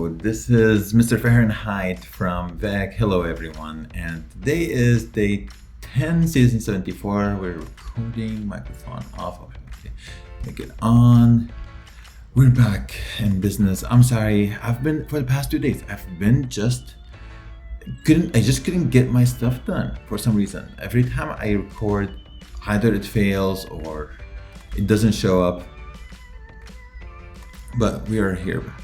So this is Mr. Fahrenheit from VEC. Hello everyone, and today is day 10, season 74. We're recording, microphone off. Okay, make it on. We're back in business. I'm sorry, I've been, for the past 2 days, I just couldn't get my stuff done for some reason. Every time I record, either it fails or it doesn't show up. But we are here back.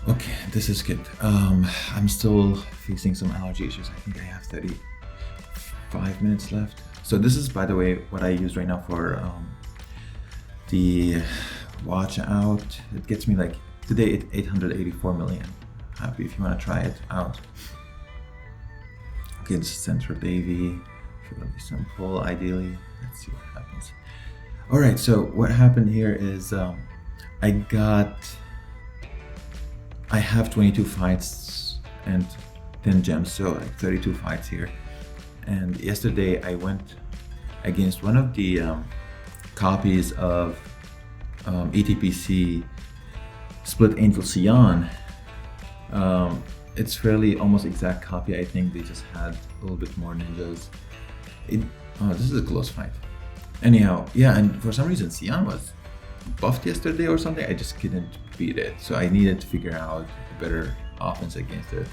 Okay, this is good. I'm still facing some allergy issues. I think I have 35 minutes left. So this is, by the way, what I use right now for the watch out. It gets me like, today it's 884 million. Happy if you want to try it out. Okay, this is Center Baby. Fairly simple, ideally. Let's see what happens. All right, so what happened here is I have 22 fights and 10 gems, so like 32 fights here. And yesterday I went against one of the copies of ETPC Split Angel Sion. It's fairly almost exact copy. I think they just had a little bit more ninjas. This is a close fight. Anyhow, yeah, and for some reason Sion was buffed yesterday or something. I just couldn't beat it, so I needed to figure out a better offense against it.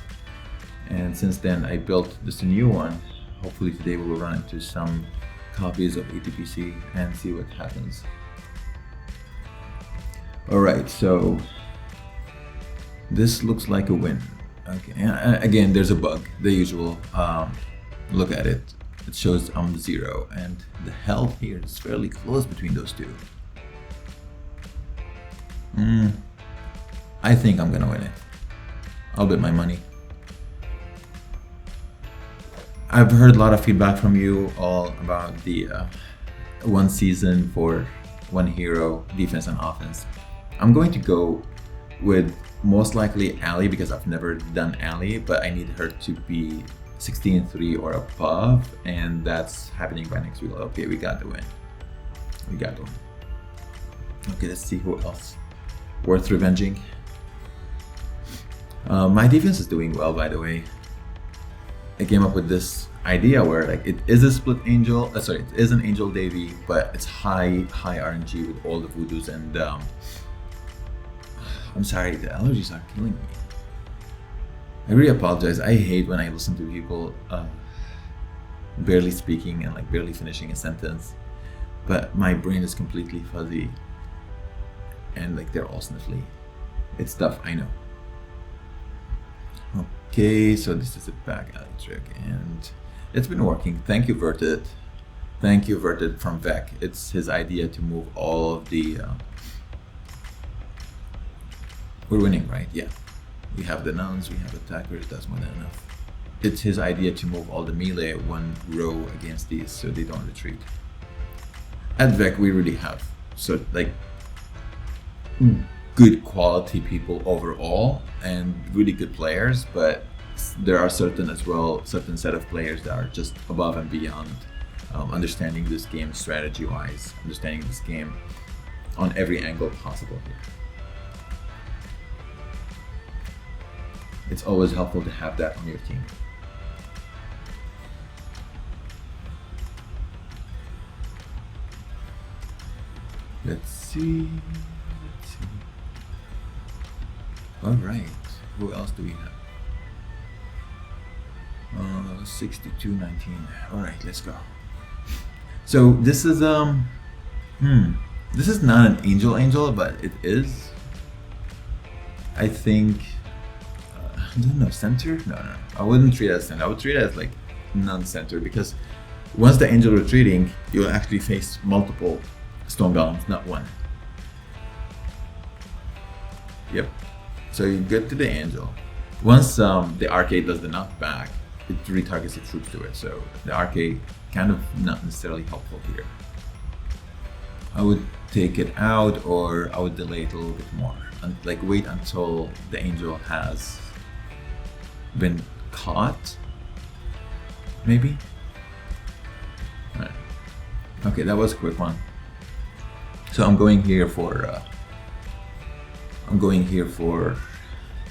And since then I built this new one. Hopefully today we will run into some copies of ETPC and see what happens. Alright, so this looks like a win. Okay, and again, there's a bug, the usual. Look at it, it shows I'm 0, and the health here is fairly close between those two. I think I'm gonna win it. I'll bet my money. I've heard a lot of feedback from you all about the one season for one hero, defense and offense. I'm going to go with most likely Ali because I've never done Ali, but I need her to be 16-3 or above, and that's happening by next week. Okay, we got the win. We got the win. Okay, let's see who else worth revenging. My defense is doing well, by the way. I came up with this idea where like it is a split angel. It is an angel Davy, but it's high RNG with all the voodoos, and I'm sorry, the allergies are killing me. I really apologize. I hate when I listen to people barely speaking and like barely finishing a sentence, but my brain is completely fuzzy. And like they're all sniffly. It's tough, I know. Okay, so this is a back alley trick and it's been working. Thank you, Verted. Thank you, Verted from VEC. It's his idea to move all of the... We're winning, right? Yeah. We have the nuns, we have attackers, that's more than enough. It's his idea to move all the melee one row against these so they don't retreat. At VEC, we really have like good quality people overall and really good players, but there are certain set of players that are just above and beyond understanding this game strategy wise, understanding this game on every angle possible here. It's always helpful to have that on your team. Let's see. All right, who else do we have? 62-19. All right, let's go. So this is this is not an angel, but it is. I think I don't know, center? No. I wouldn't treat it as center. I would treat it as like non-center, because once the angel retreating, you'll actually face multiple stone golems, not one. Yep. So you get to the angel. Once the arcade does the knockback, it retargets the troops to it. So the arcade kind of not necessarily helpful here. I would take it out, or I would delay it a little bit more. And like wait until the angel has been caught, maybe. All right. Okay, that was a quick one. So I'm going here for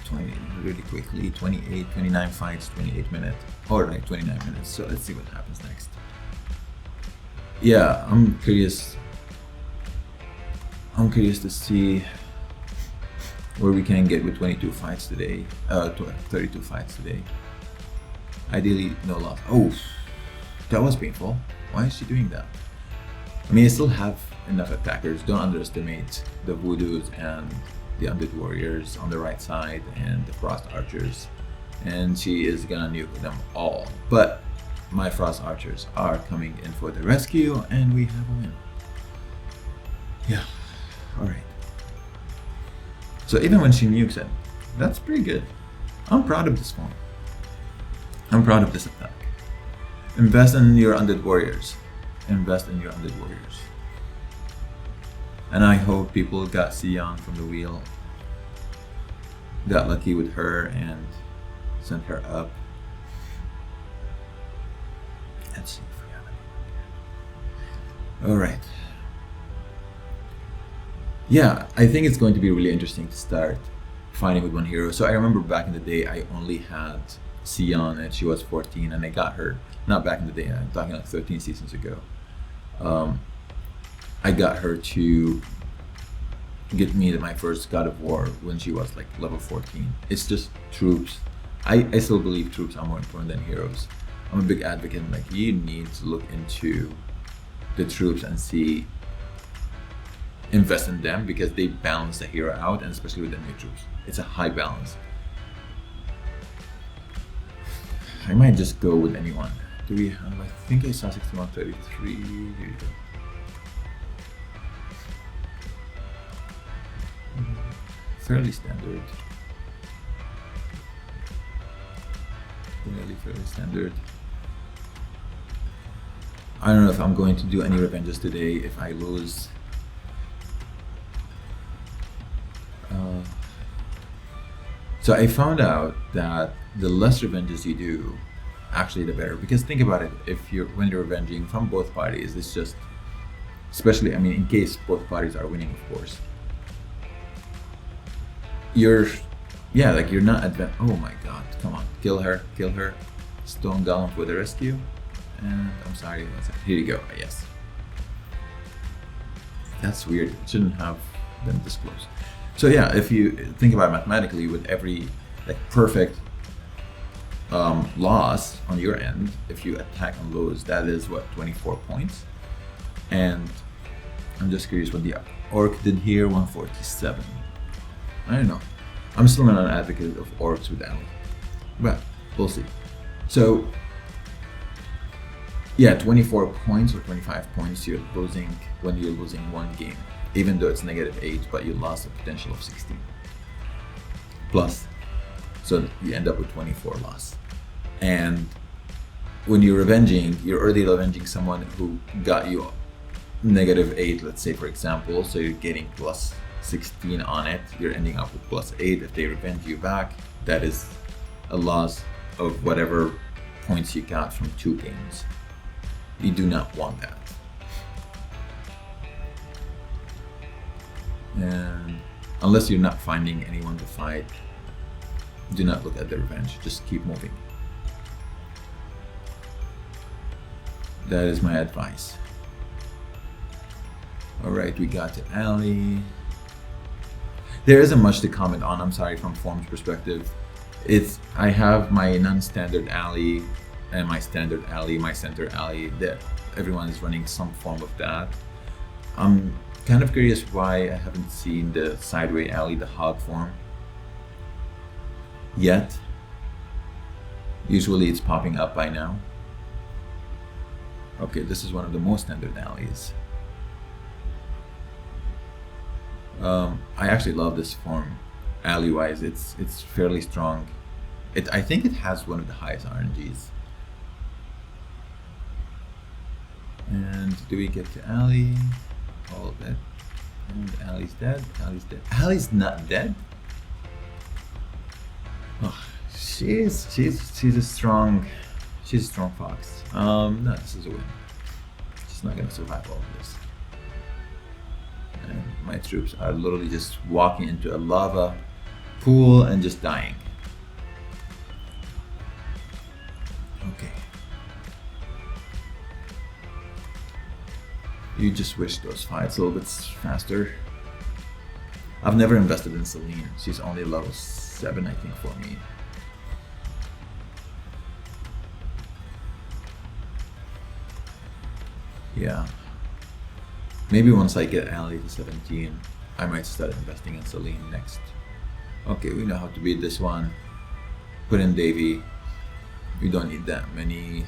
20 really quickly. 28, 29 fights, 28 minutes. Alright, 29 minutes. So let's see what happens next. Yeah, I'm curious. I'm curious to see where we can get with 22 fights today. 32 fights today. Ideally, no loss. Oh, that was painful. Why is she doing that? I mean, I still have enough attackers. Don't underestimate the Voodoos and the Undead Warriors on the right side and the Frost Archers. And she is gonna nuke them all. But my Frost Archers are coming in for the rescue, and we have a win. Yeah, alright. So even when she nukes it, that's pretty good. I'm proud of this one. I'm proud of this attack. Invest in your Undead Warriors. Invest in your Undead Warriors. And I hope people got Sion from the wheel, got lucky with her and sent her up. Let's see if we have any. Alright. Yeah, I think it's going to be really interesting to start fighting with one hero. So I remember back in the day, I only had Sion and she was 14, and I got her, not back in the day, I'm talking like 13 seasons ago. I got her to get me my first God of War when she was like level 14. It's just troops. I still believe troops are more important than heroes. I'm a big advocate, like you need to look into the troops and see, invest in them because they balance the hero out, and especially with the new troops. It's a high balance. I might just go with anyone. Do we have, I think I saw 6133. Here you go. Fairly standard. Really fairly standard. I don't know if I'm going to do any revenges today if I lose. So I found out that the less revenges you do, actually the better. Because think about it, when you're revenging from both parties, it's just, especially, I mean, in case both parties are winning, of course. You're not oh my god, come on, kill her. Stone Golem for the rescue. And I'm sorry, here you go, yes. That's weird, it shouldn't have been this close. So yeah, if you think about it mathematically, with every like perfect loss on your end, if you attack and lose, that is what, 24 points. And I'm just curious what the Orc did here, 147. I don't know. I'm still not an advocate of Orcs with Ali, but we'll see. So yeah, 24 points or 25 points you're losing when you're losing one game, even though it's -8, but you lost a potential of 16 plus. So you end up with 24 loss. And when you're revenging, you're already revenging someone who got you -8, let's say, for example. So you're getting plus 16 on it. You're ending up with +8. If they revenge you back, that is a loss of whatever points you got from 2 games. You do not want that. And unless you're not finding anyone to fight, do not look at the revenge, just keep moving. That is my advice. Alright, we got to Ali. There isn't much to comment on, I'm sorry, from Form's perspective. I have my non-standard Ali and my standard Ali, my center Ali, that everyone is running some form of that. I'm kind of curious why I haven't seen the sideway Ali, the hog form yet. Usually it's popping up by now. Okay, this is one of the most standard allies. I actually love this form, ally-wise. It's fairly strong. I think it has one of the highest RNGs. And do we get to Ali? All of it. And Ali's dead. Ali's dead. Ali's not dead. Oh, she's a strong fox. No, this is a win. She's not gonna survive all of this. And my troops are literally just walking into a lava Cool and just dying. Okay. You just wish those fights a little bit faster. I've never invested in Celine. She's only level 7, I think, for me. Yeah. Maybe once I get Ali to 17, I might start investing in Celine next. Okay, we know how to beat this one. Put in Davy. We don't need that many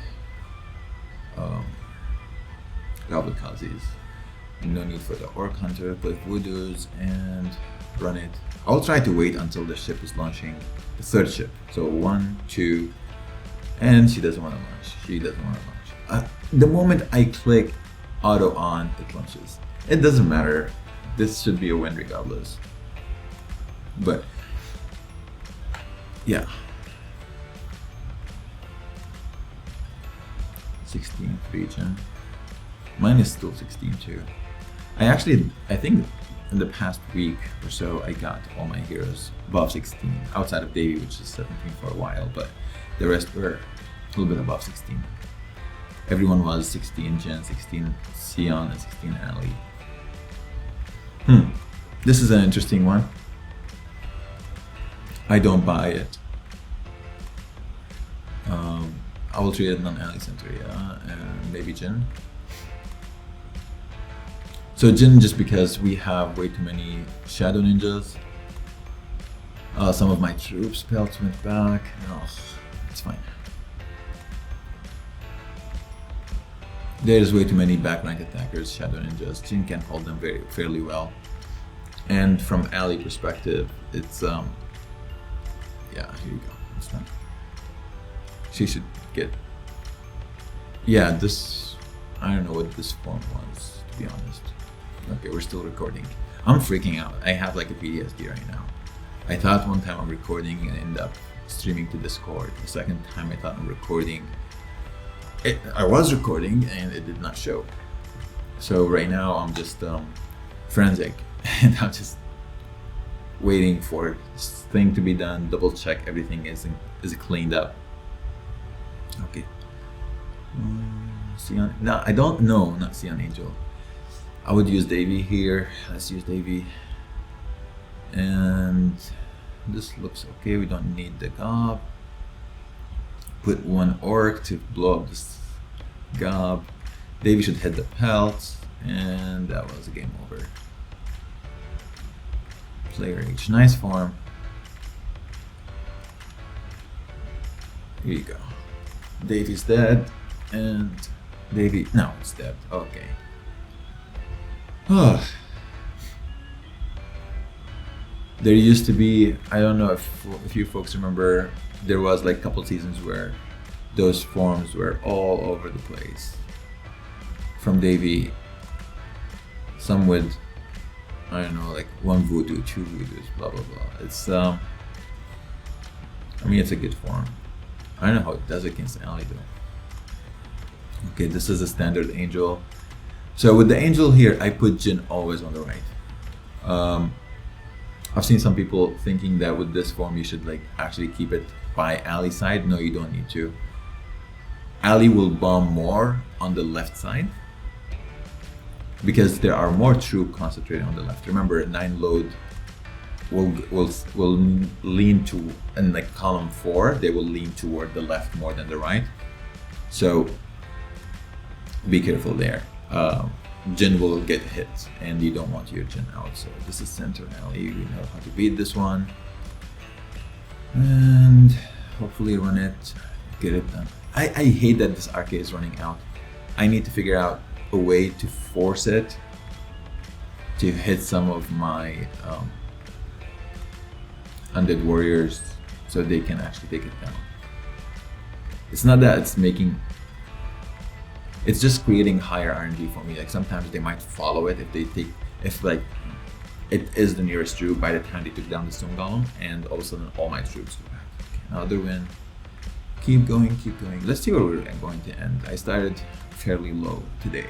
Goblikazis. No need for the Orc Hunter. Put Voodoos and run it. I'll try to wait until the ship is launching, the third ship. So 1, 2, and she doesn't want to launch. She doesn't want to launch. The moment I click auto on, it launches. It doesn't matter. This should be a win regardless. But yeah. 16th region. Mine is still 16 too. I think in the past week or so, I got all my heroes above 16, outside of Davy, which is 17 for a while, but the rest were a little bit above 16. Everyone was 16 Jen, 16 Sion, and 16 Ali. This is an interesting one. I don't buy it. I will treat it non-Ali center, yeah, and maybe Jin. So Jin, just because we have way too many Shadow Ninjas. Some of my troops pelts went back. Oh, it's fine. There's way too many back rank attackers, Shadow Ninjas. Jin can hold them fairly well. And from Ali perspective, it's yeah, here you go. It's done. She should get, yeah, this, I don't know what this form was, to be honest. Okay, we're still recording. I'm freaking out. I have like a PTSD right now. I thought one time I'm recording and end up streaming to Discord. The second time I thought I'm recording, I was recording and it did not show. So right now I'm just forensic and I'm just waiting for this thing to be done, double check everything is cleaned up. Okay. Sion, no, I don't know, not Sion Angel. I would use Davy here. Let's use Davy. And this looks okay. We don't need the gob. Put one orc to blow up this gob. Davy should hit the pelts, and that was a game over. Player H, nice form. Here you go. Davy's dead, and Davy, no, it's dead. Okay. There used to be, I don't know if you folks remember, there was like a couple seasons where those forms were all over the place. From Davy, some with, I don't know, like 1 voodoo, 2 voodoos, blah blah blah. It's I mean, it's a good form. I don't know how it does against Ali though. Okay, this is a standard angel. So with the angel here, I put Jin always on the right. I've seen some people thinking that with this form you should like actually keep it by Ali's side. No, you don't need to. Ali will bomb more on the left side because there are more troops concentrated on the left. Remember, 9 load will lean to, in like column 4, they will lean toward the left more than the right. So be careful there. Jin will get hit and you don't want your Jin out. So this is center Ali. We know how to beat this one. And hopefully run it, get it done. I hate that this arcade is running out. I need to figure out a way to force it to hit some of my undead warriors so they can actually take it down. It's not that it's making, it's just creating higher RNG for me. Like sometimes they might follow it if like it is the nearest troop by the time they took down the stone golem, and all of a sudden all my troops go back. Okay, another win. Keep going, keep going. Let's see where we're going to end. I started fairly low today.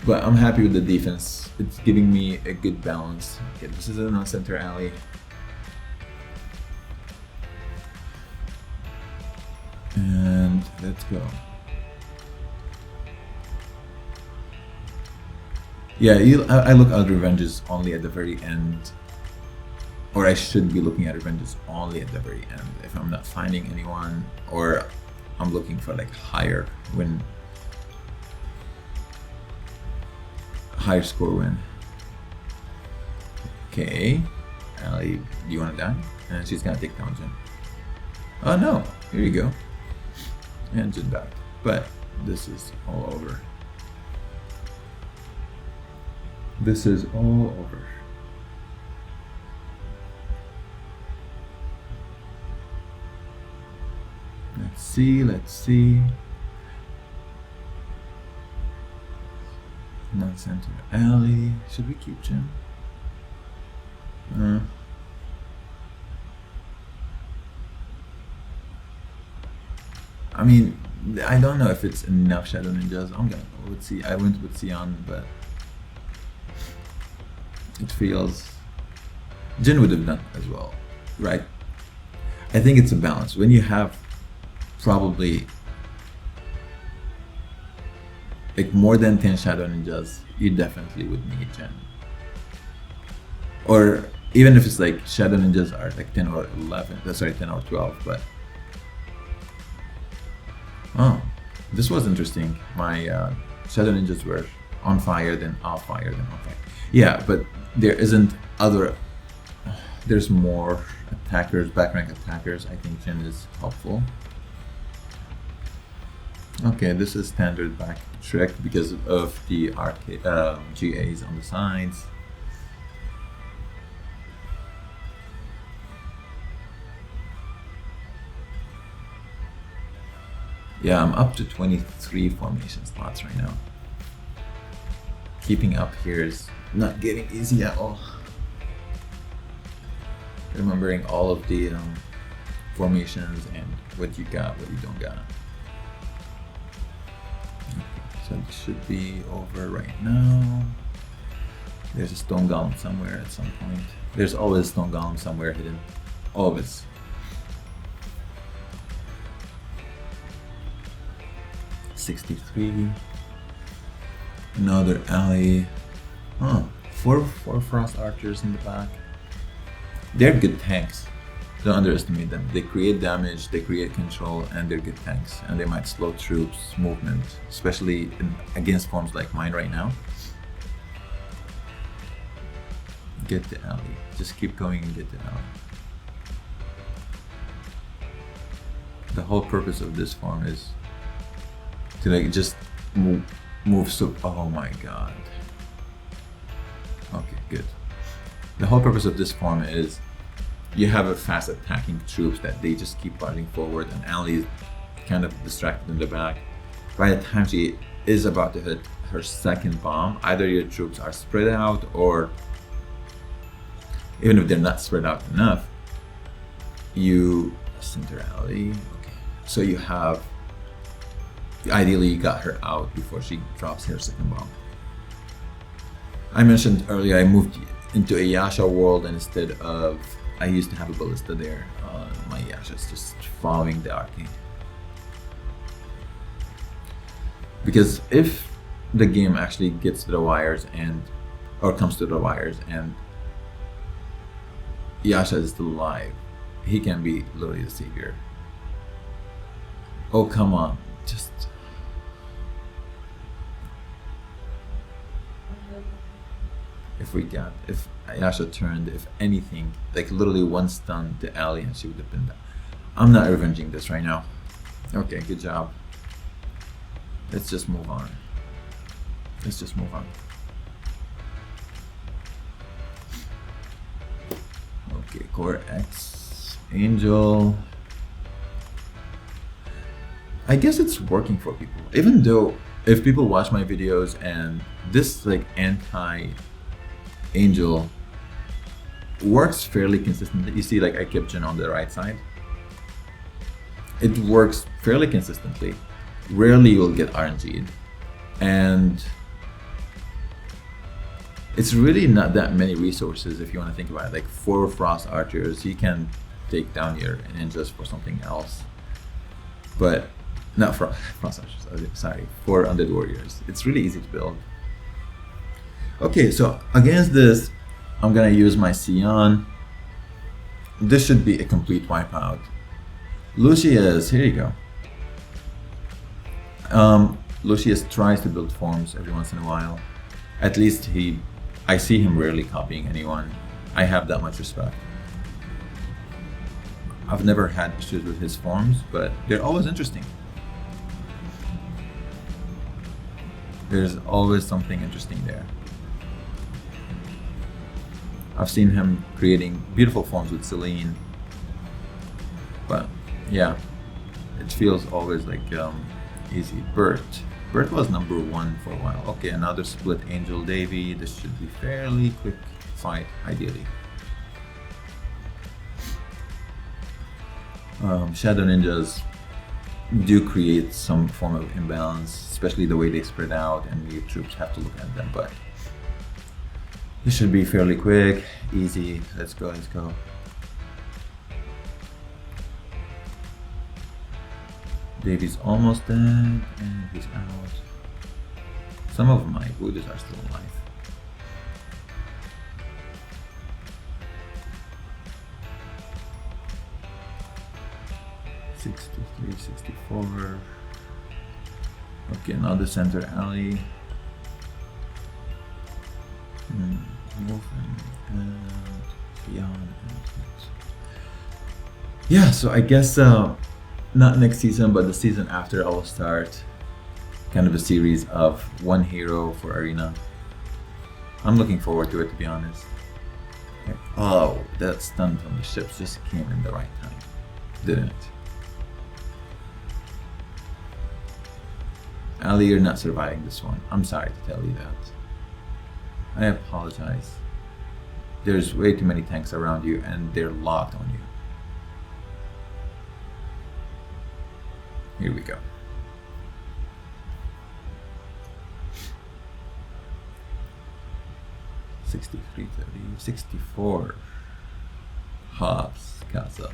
But I'm happy with the defense. It's giving me a good balance. Okay, this is a center alley. And let's go. Yeah, I look at revenges only at the very end. Or I should be looking at revenges only at the very end if I'm not finding anyone, or I'm looking for like higher score win. Okay, Ali, do you want to die? And she's gonna take down Jin. Oh no, here you go. And Jin back. But this is all over. This is all over. Let's see. Non-center alley. Should we keep Jim? I mean, I don't know if it's enough Shadow Ninjas. I'm gonna go with I went with Sion, but it feels Jin would have done as well, right? I think it's a balance. When you have probably like more than 10 Shadow Ninjas, you definitely would need Jin. Or even if it's like Shadow Ninjas are like 10 or 11, sorry, 10 or 12, but oh, this was interesting. My Shadow Ninjas were on fire, then off fire, then on fire. Yeah, but there isn't other, there's more attackers, back rank attackers. I think Jin is helpful. Okay, this is standard back trick because of the arcade GAs on the sides. Yeah, I'm up to 23 formation spots right now. Keeping up here is not getting easy at all. Remembering all of the formations and what you got, what you don't got. So this should be over right now. There's a stone golem somewhere at some point. There's always a stone golem somewhere hidden. Always. $63. Another alley. Huh. Four frost archers in the back. They're good tanks. Don't underestimate them. They create damage, they create control, and they're good tanks. And they might slow troops' movement, especially against forms like mine right now. Get the alley. Just keep going and get the alley. The whole purpose of this form is to like just move so. Oh my god. Okay, good. The whole purpose of this form is you have a fast attacking troops that they just keep fighting forward, and Ali is kind of distracted in the back. By the time she is about to hit her second bomb, either your troops are spread out, or even if they're not spread out enough, you center Ali. Okay, so you have, ideally you got her out before she drops her second bomb. I mentioned earlier I moved into a Yasha world, and instead of, I used to have a ballista there, my Yasha is just following the arcane. Because if the game actually gets to the wires or comes to the wires and Yasha is still alive, he can be literally the savior. Oh, come on, just. If Yasha turned, if anything, like literally one stun to Ali and she would have been down. I'm not revenging this right now. Okay, good job. Let's just move on. Okay, Core X, Angel. I guess it's working for people. Even though if people watch my videos and this like anti-Angel works fairly consistently. You see, like I kept Jin on the right side. It works fairly consistently. Rarely you'll get RNG'd. And It's really not that many resources if you want to think about it. Like 4 frost archers, you can take down your ninjas for something else. But not frost archers. Sorry, 4 undead warriors. It's really easy to build. Okay, so against this, I'm gonna use my Sion. This should be a complete wipeout. Lucius, here you go. Lucius tries to build forms every once in a while. At least I see him rarely copying anyone. I have that much respect. I've never had issues with his forms, but they're always interesting. There's always something interesting there. I've seen him creating beautiful forms with Celine, but yeah, it feels always like easy. Bert was number 1 for a while. Okay, another split Angel Davy. This should be fairly quick fight, ideally. Shadow Ninjas do create some form of imbalance, especially the way they spread out and your troops have to look at them, but this should be fairly quick, easy. Let's go. Davy's almost dead, and he's out. Some of my Voodoo's are still alive. $63, $64. Okay, another center alley. Move and beyond. Yeah, so I guess not next season, but the season after, I will start kind of a series of 1 hero for Arena. I'm looking forward to it, to be honest. Oh, that stun from the ships just came in the right time, didn't it? Ali, you're not surviving this one. I'm sorry to tell you that. I apologize. There's way too many tanks around you and they're locked on you. Here we go. $63.30, 64. Hobbs, Casa.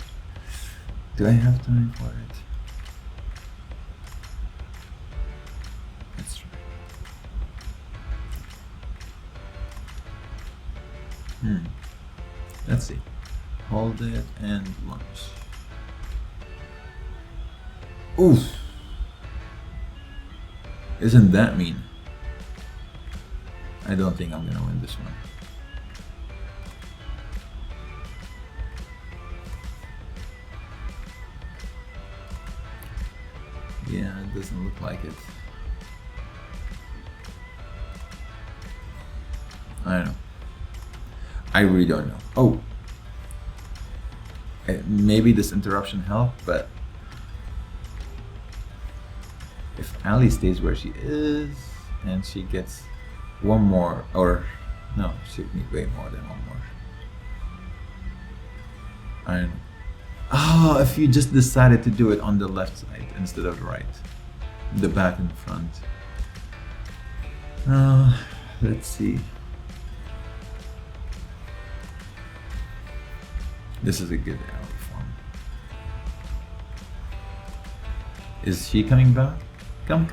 Do I have time for it? That's right. Let's see. Hold it and launch. Oof. Isn't that mean? I don't think I'm gonna win this one. Yeah, it doesn't look like it. I don't know. I really don't know. Oh, maybe this interruption helped, but if Ali stays where she is and she gets one more, or no, she would need way more than one more. I don't know. Oh, if you just decided to do it on the left side instead of the right, the back and front. Let's see. This is a good alley form. Is she coming back? Come.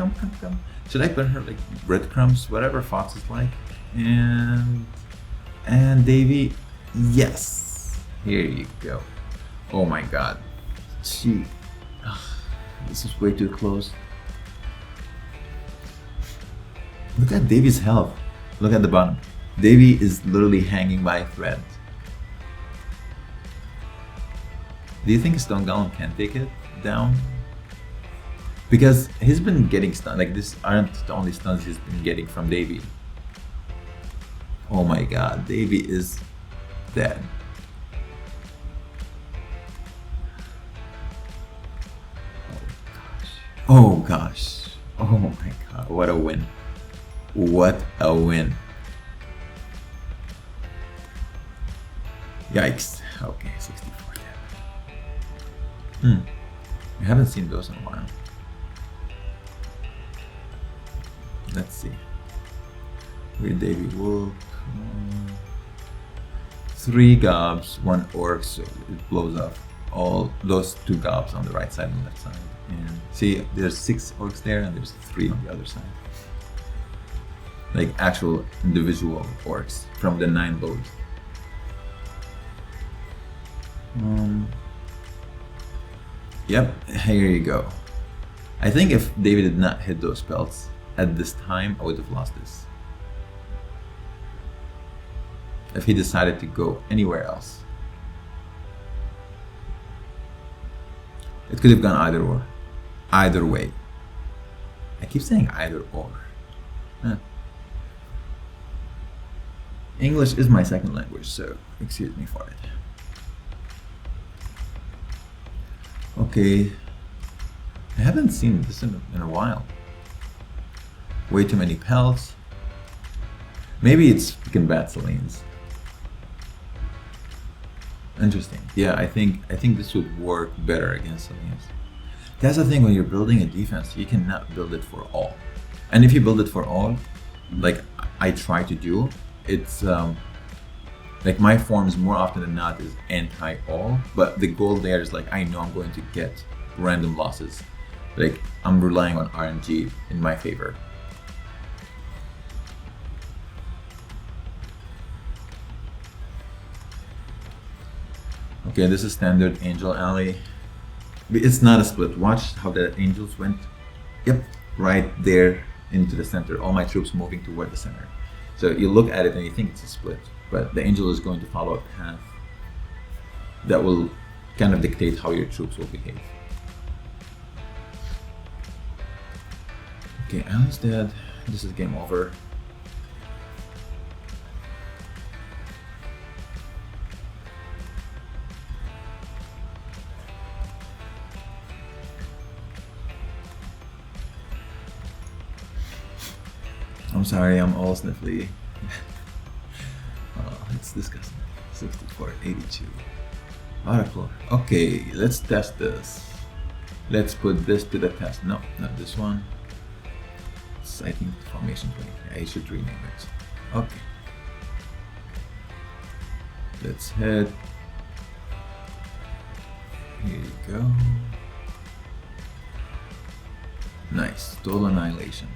Should I put her like breadcrumbs, whatever Fox is like? And Davy, yes. Here you go. Oh my God. This is way too close. Look at Davy's health. Look at the bottom. Davy is literally hanging by a thread. Do you think Stone Golem can take it down? Because he's been getting stunned. Like, these aren't the only stuns he's been getting from Davy. Oh my God, Davy is dead. Oh gosh. Oh my God, what a win. What a win. Yikes. Okay, 64 dead. I haven't seen those in a while. Let's see. Weird Davy Wolf. 3 gobs, 1 orc, so it blows up all those 2 gobs on the right side and left side. And see, there's 6 orcs there and there's 3 on the other side. Like actual individual orcs from the 9 loads. Yep, here you go. I think if David did not hit those spells at this time, I would have lost this. If he decided to go anywhere else. It could have gone either or. Either way. I keep saying either or. Huh. English is my second language, so excuse me for it. Okay. I haven't seen this in a while. Way too many pelts. Maybe it's freaking bad Selenians. Interesting. Yeah, I think this would work better against Selenians. That's the thing, when you're building a defense, you cannot build it for all. And if you build it for all, like I try to do, it's like my forms more often than not is anti-all, but the goal there is like I know I'm going to get random losses. Like I'm relying on RNG in my favor. Okay, this is standard Angel Alley. It's not a split. Watch how the angels went. Yep, right there into the center. All my troops moving toward the center. So you look at it and you think it's a split, but the angel is going to follow a path that will kind of dictate how your troops will behave. Okay, Alley's dead. This is game over. I'm sorry, I'm all sniffly. It's disgusting. 6482. Oracle. Okay, let's test this. Let's put this to the test. No, not this one. It's, I think, Formation 23. I should rename it. Okay. Let's head. Here you go. Nice. Total annihilation.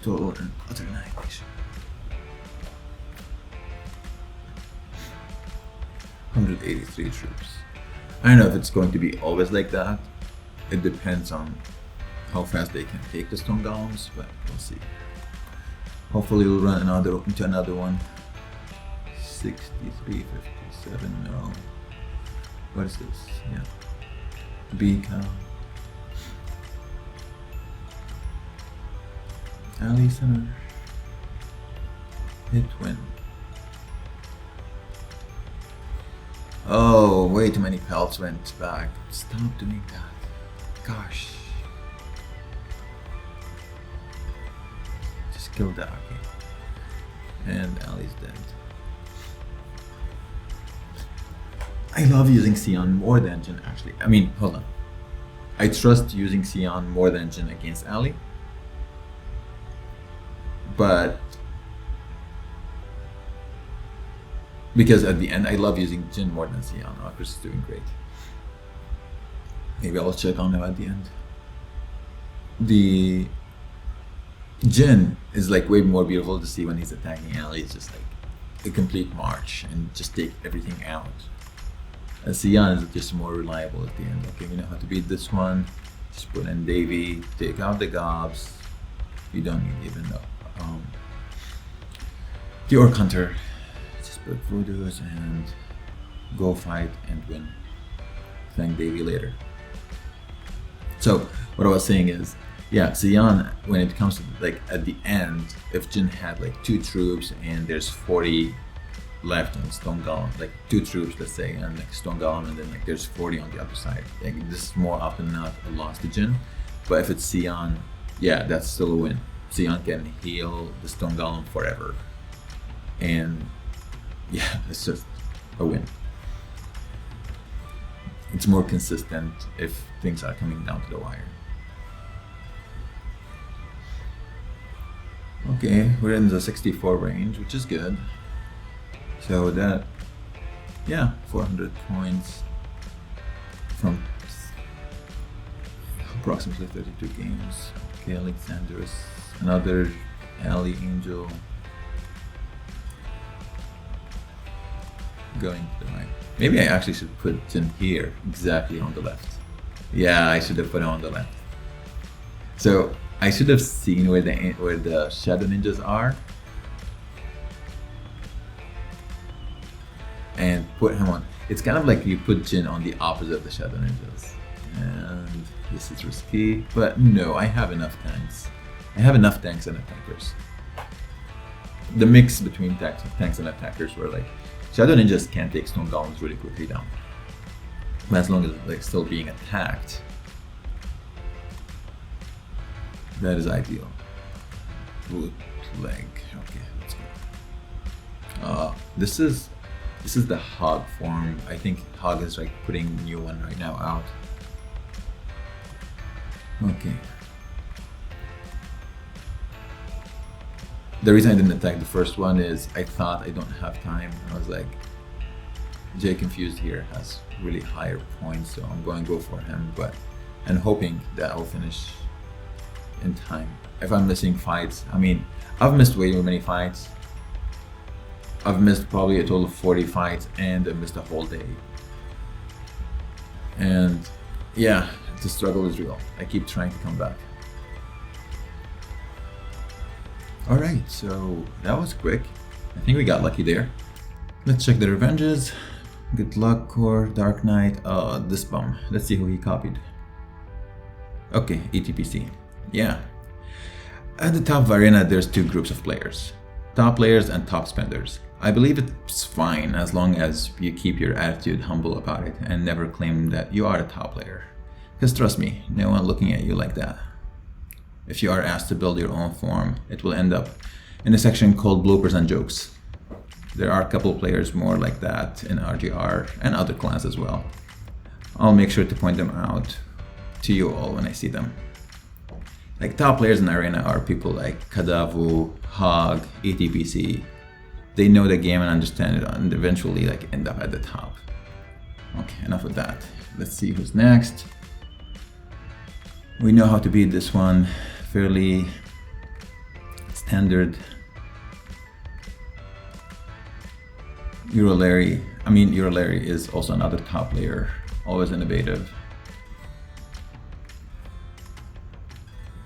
Total and utter annihilation. 183 troops. I don't know if it's going to be always like that. It depends on how fast they can take the stone golems, but we'll see. Hopefully we'll run into another one. 63, 57, no. What is this? Yeah. Beacon. Alley Center. Hit win. Oh, way too many pelts went back. Stop doing that. Gosh. Just kill the Aki. And Alley's dead. I love using Sion more than Jin actually. I mean, hold on. I trust using Sion more than Jin against Alley. But because at the end I love using Jin more than Sion. Chris is doing great. Maybe I'll check on him at the end. The Jin is like way more beautiful to see when he's attacking Alley. It's just like a complete march and just take everything out. Sion is just more reliable at the end. Okay, we know how to beat this one. Just put in Davy, take out the gobs. You don't need even know. The Orc Hunter. Just put Voodoos and go fight and win. Thank Davy later. So what I was saying is, yeah, Sion, when it comes to like at the end, if Jin had like 2 troops and there's 40 left on Stone Golem, like 2 troops, let's say, and like Stone Golem, and then like there's 40 on the other side. Like this is more often than not a loss to Jin. But if it's Sion, yeah, that's still a win. Sion can heal the Stone Golem forever. And yeah, it's just a win. It's more consistent if things are coming down to the wire. Okay, we're in the 64 range, which is good. So that, yeah, 400 points from approximately 32 games. Okay, Alexander's another Ali Angel going to the right. Maybe I actually should put him here, exactly on the left. Yeah, I should have put him on the left. So I should have seen where the Shadow Ninjas are and put him on. It's kind of like you put Jin on the opposite of the Shadow Ninjas. And this is risky, but no, I have enough tanks. I have enough tanks and attackers. The mix between tanks and attackers were like, Shadow Ninjas can take stone golems really quickly down. But as long as they're still being attacked, that is ideal. Bootleg. Okay, let's go. This is the Hog form. I think Hog is like putting a new one right now out. Okay. The reason I didn't attack the first one is I thought I don't have time. I was like, J Confused here has really higher points, so I'm going to go for him, and hoping that I'll finish in time. If I'm missing fights, I mean, I've missed way too many fights. I've missed probably a total of 40 fights, and I missed a whole day. And yeah, the struggle is real. I keep trying to come back. Alright, so that was quick. I think we got lucky there. Let's check the revenges. Good luck, Core, Dark Knight. This bum. Let's see who he copied. Okay, ETPC. Yeah. At the top of Arena, there's two groups of players. Top players and top spenders. I believe it's fine as long as you keep your attitude humble about it and never claim that you are a top player. Because trust me, no one looking at you like that. If you are asked to build your own form, it will end up in a section called bloopers and jokes. There are a couple players more like that in RGR and other clans as well. I'll make sure to point them out to you all when I see them. Like top players in Arena are people like Kadavu, Hog, ETPC. They know the game and understand it and eventually like end up at the top. Okay, enough of that. Let's see who's next. We know how to beat this one. Fairly standard. Eurolary is also another top player, always innovative.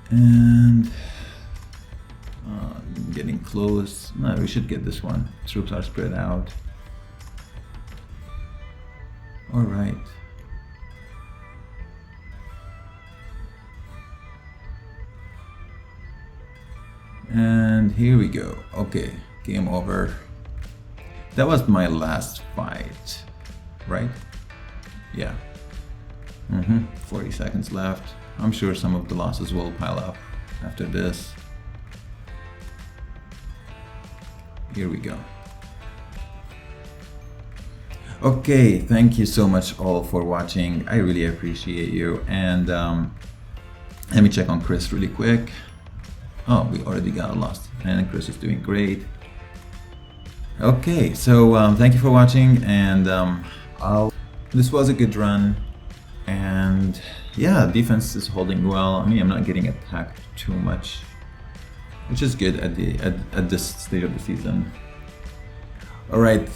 And getting close. No, we should get this one. Troops are spread out. All right. And here we go. Okay, game over. That was my last fight, right? Yeah. 40 seconds left. I'm sure some of the losses will pile up after this. Here we go. Okay, thank you so much all for watching. I really appreciate you. And let me check on Chris really quick. Oh, we already got a loss, and Chris is doing great. Okay, so thank you for watching, and this was a good run, and yeah, defense is holding well. I mean, I'm not getting attacked too much, which is good at this stage of the season. All right,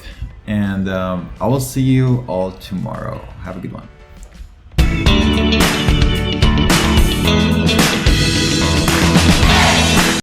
and I will see you all tomorrow. Have a good one.